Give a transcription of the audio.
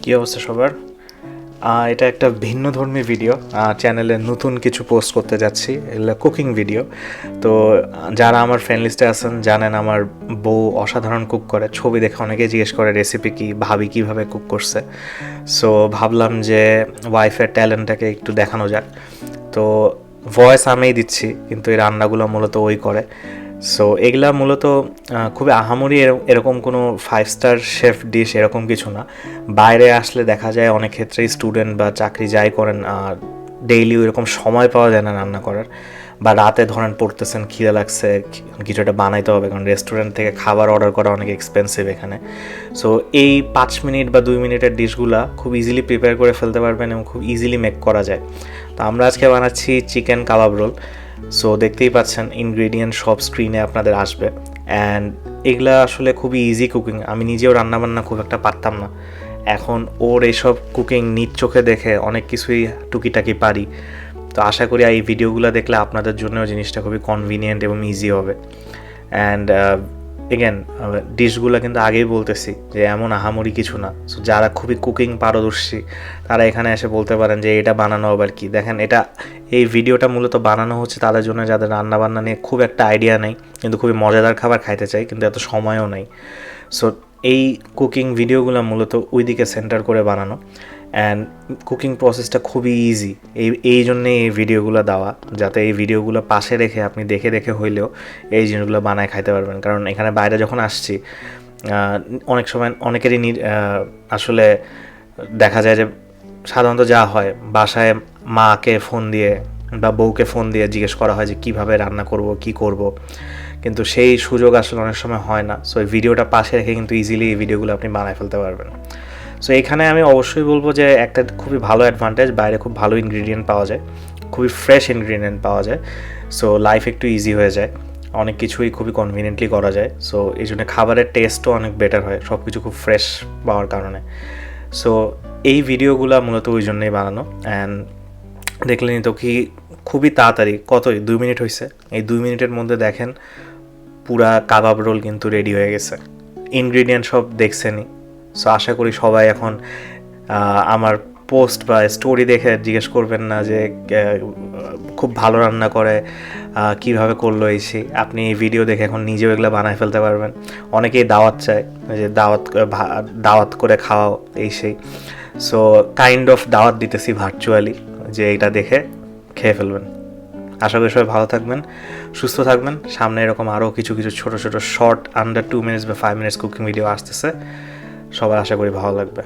কী অবস্থা সবার? এটা একটা ভিন্নধর্মী ভিডিও, চ্যানেলে নতুন কিছু পোস্ট করতে যাচ্ছি। এগুলো কুকিং ভিডিও। তো যারা আমার ফ্রেন্ড লিস্টে আছেন জানেন আমার বউ অসাধারণ কুক করে। ছবি দেখে অনেকেই জিজ্ঞেস করে রেসিপি কী, ভাবি কীভাবে কুক করছে। সো ভাবলাম যে ওয়াইফের ট্যালেন্টটাকে একটু দেখানো যাক। তো ভয়েস আমিই দিচ্ছি, কিন্তু এই রান্নাগুলো মূলত ওই করে। সো এগুলা মূলত খুবই আহামরি এরকম কোনো 5 স্টার শেফ ডিশ এরকম কিছু না। বাইরে আসলে দেখা যায় অনেক ক্ষেত্রেই স্টুডেন্ট বা চাকরি যাই করেন ডেইলি ওইরকম সময় পাওয়া যায় না রান্না করার, বা রাতে ধরেন পড়তেছেন, খিদে লাগছে, কিছু একটা বানাইতে হবে, কারণ রেস্টুরেন্ট থেকে খাবার অর্ডার করা অনেক এক্সপেন্সিভ এখানে। সো এই 5 মিনিট বা 2 মিনিটের ডিশগুলা খুব ইজিলি প্রিপেয়ার করে ফেলতে পারবেন এবং খুব ইজিলি মেক করা যায়। তো আমরা আজকে বানাচ্ছি চিকেন কাবাব রোল। সো দেখতেই পাচ্ছেন ইনগ্রেডিয়েন্ট সব স্ক্রিনে আপনাদের আসবে। অ্যান্ড এগুলা আসলে খুবই ইজি কুকিং। আমি নিজেও রান্নাবান্না খুব একটা পারতাম না, এখন ওর এইসব কুকিং নিজ চোখে দেখে অনেক কিছুই টুকিটাকি পারি। তো আশা করি এই ভিডিওগুলো দেখলে আপনাদের জন্যও জিনিসটা খুবই কনভিনিয়েন্ট এবং ইজি হবে। অ্যান্ড এগেন ডিশগুলো কিন্তু আগেই বলতেছি যে এমন আহামরি কিছু না। সো যারা খুবই কুকিং পারদর্শী তারা এখানে এসে বলতে পারেন যে এটা বানানো আবার কি। দেখেন, এই ভিডিওটা মূলত বানানো হচ্ছে তাদের জন্য যাদের রান্নাবান্না নিয়ে খুব একটা আইডিয়া নেই, কিন্তু খুবই মজাদার খাবার খাইতে চাই, কিন্তু এত সময়ও নেই। সো এই কুকিং ভিডিওগুলো মূলত ওই দিকে সেন্টার করে বানানো। অ্যান্ড কুকিং প্রসেসটা খুবই ইজি, এই জন্যে এই ভিডিওগুলো দেওয়া, যাতে এই ভিডিওগুলো পাশে রেখে আপনি দেখে দেখে হইলেও এই জিনিসগুলো বানায় খাইতে পারবেন। কারণ এখানে বাইরে যখন আসছি অনেক সময় অনেকেরই আসলে দেখা যায় যে সাধারণত যা হয় বাসায় মাকে ফোন দিয়ে বা বউকে ফোন দিয়ে জিজ্ঞেস করা হয় যে কীভাবে রান্না করব, কি করব, কিন্তু সেই সুযোগ আসলে অনেক সময় হয় না। সো এই ভিডিওটা পাশে রেখে কিন্তু ইজিলি এই ভিডিওগুলো আপনি বানায় ফেলতে পারবেন। সো এখানে আমি অবশ্যই বলবো যে একটা খুবই ভালো অ্যাডভান্টেজ, বাইরে খুব ভালো ইনগ্রিডিয়েন্ট পাওয়া যায়, খুবই ফ্রেশ ইনগ্রিডিয়েন্ট পাওয়া যায়। সো লাইফ একটু ইজি হয়ে যায়, অনেক কিছুই খুবই কনভিনিয়েন্টলি করা যায়। সো এই জন্য খাবারের টেস্টও অনেক বেটার হয়, সব কিছু খুব ফ্রেশ পাওয়ার কারণে। সো এই ভিডিওগুলো মূলত ওই জন্যই বানানো। অ্যান্ড দেখলেনি তো কি খুবই তাড়াতাড়ি, কতই 2 মিনিট হয়েছে। এই 2 মিনিটের মধ্যে দেখেন পুরা কাবাব রোল কিন্তু রেডি হয়ে গেছে। ইনগ্রিডিয়েন্ট সব দেখছেনই। সো আশা করি সবাই এখন আমার পোস্ট বা স্টোরি দেখে জিজ্ঞেস করবেন না যে খুব ভালো রান্না করে, কীভাবে করলো এই সেই। আপনি এই ভিডিও দেখে এখন নিজেও এগুলো বানায় ফেলতে পারবেন। অনেকেই দাওয়াত চায় যে দাওয়াত করে খাওয়াও এই সেই। সো কাইন্ড অফ দাওয়াত দিতেছি ভার্চুয়ালি, যে এটা দেখে খেয়ে ফেলবেন। আশা করি সবাই ভালো থাকবেন, সুস্থ থাকবেন। সামনে এরকম আরও কিছু কিছু ছোটো ছোটো শর্ট আন্ডার 2 মিনিটস বা 5 মিনিটস কুকিং ভিডিও আসতেছে। সবার আশা করি ভালো লাগবে।